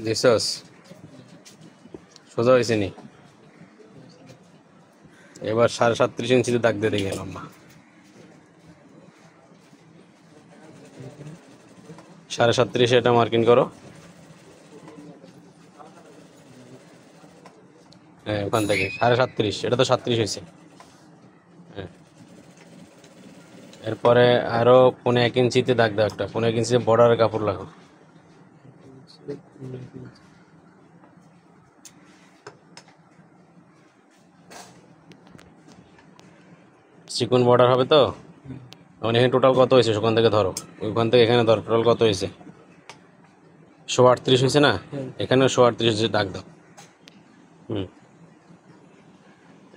দিছস সোজা হয়েছে নি। এবার 37.5 ইঞ্চিতে দাগ দিয়ে দেখে লম্বা 37.5 এটা মার্কিং করো। হ্যাঁ ওখান থেকে 37.5 এটা তো 37 হয়েছে। হ্যাঁ এরপরে আরো 1.5 ইঞ্চিতে দাগ দাও, একটা 1.5 ইঞ্চিতে বর্ডারের কাপড় লাগো। চিকন বর্ডার হবে তো। এখন এখানে টোটাল কত হয়েছে ওখান থেকে ধরো, ওইখান থেকে এখানে ধরো টোটাল কত হয়েছে, 138 হয়েছে না। এখানেও 138 দাগ দাও।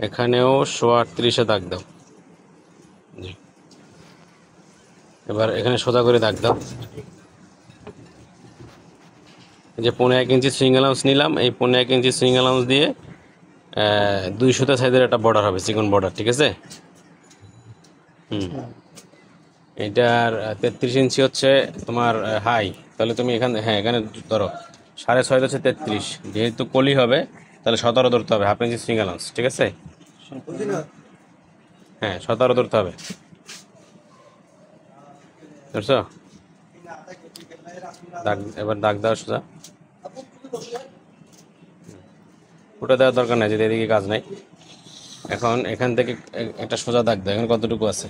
এখানেও 138 দাগ দাও। জি এবার এখানে সোজা করে দাগ দাও। এই যে 1.5 ইঞ্চি সুইং অ্যালাউন্স নিলাম, এই 1.5 ইঞ্চি সুইং অ্যালাউন্স দিয়ে 200 সাইজের একটা বর্ডার হবে, চিকন বর্ডার, ঠিক আছে। এইটার 33 ইঞ্চি হচ্ছে তোমার হাই, তাহলে তুমি এখানে, হ্যাঁ এখানে ধরো 6.5 হচ্ছে 33, যেহেতু কলি হবে তাহলে 17 ধরতে হবে, হাফ ইঞ্চি সুইং অ্যালাউন্স, ঠিক আছে। হ্যাঁ 17 ধরতে হবে, বুঝছো। দাগ এবার দাগ দেওয়া সোজা, ওটা দেওয়ার দরকার নাই, যদি এদিকে কাজ নাই। এখন এখান থেকে একটা সোজা দাগ দাও। এখন কতটুকু আছে,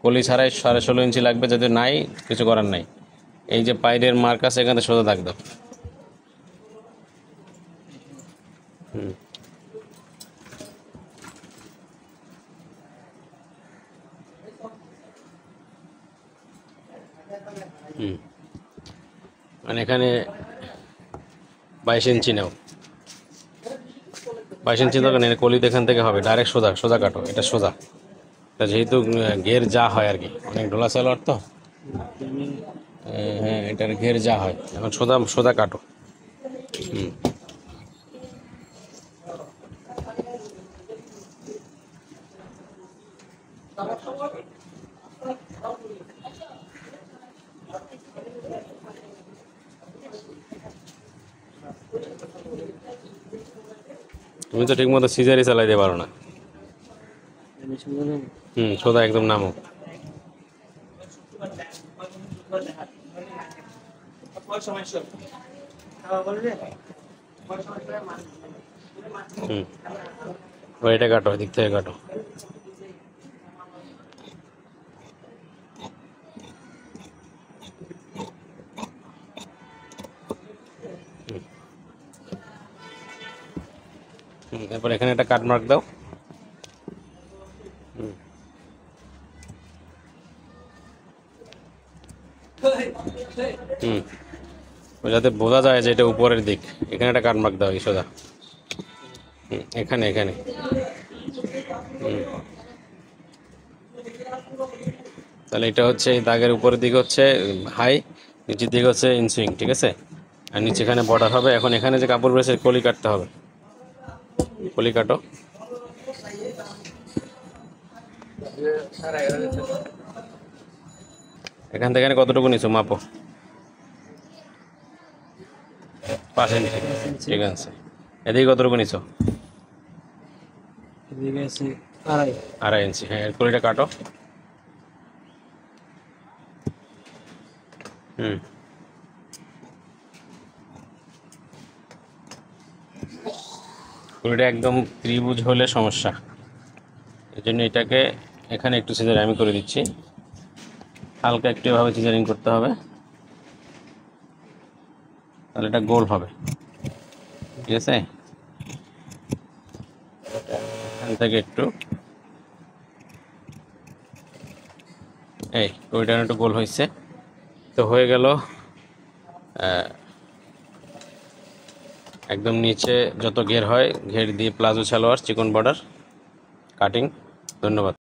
কলি ছাড়াই 16.5 ইঞ্চি লাগবে, যদি নাই কিছু করার নাই। এই যে পাইরের মার্ক আছে এখানে সোজা দাগ দাও। মানে এখানে 22 ইঞ্চি নাও, 22 ইঞ্চি দরকার নেই, কলি এখান থেকে হবে ডাইরেক্ট সোজা সোজা কাটো, এটা সোজা। এটা যেহেতু ঘের যা হয় আর কি, অনেক ঢোলা সালোয়ার তো, হ্যাঁ এটার ঘের যা হয়। এখন সোজা সোজা কাটো। তুমি তো ঠিক মতো সিজারই চালাইতে পারো না। সোজা একদম নামো। এটা কাটো, এদিক থেকে কাটো। এরপর এখানে একটা কাট মার্ক দাও। যাতে বোঝা যায় যে এটা উপরের দিক, এখানে একটা কাট মার্ক দাও, এই সোজা এখানে এখানে। তাহলে এটা হচ্ছে এই দাগের উপরের দিকে হচ্ছে হাই, নিচের দিকে হচ্ছে ইনসুইং, ঠিক আছে। আর নিচে এখানে বর্ডার হবে। এখন এখানে যে কাপড় রয়েছে কলি কাটতে হবে, কলি কাটো। এখান থেকে কতটুকু নিছো মাপো, 5 ইঞ্চি, ঠিক আছে। এদিকে কতটুকু নিছো, 2.5 ইঞ্চি। হ্যাঁ কলিটা কাটো। কলিটা একদম ত্রিভুজ হলে সমস্যা, এই জন্য এটাকে এখানে একটু সিজার আমি করে দিচ্ছি, হালকা একটু এভাবে সিজারিং করতে হবে, তাহলে এটা গোল হবে, ঠিক আছে। এখান থেকে একটু এই ওইটা একটু গোল হয়েছে, তো হয়ে গেল। একদম নিচে যত ঘের হয়, ঘের দিয়ে প্লাজো সালোয়ার চিকন বর্ডার কাটিং। ধন্যবাদ।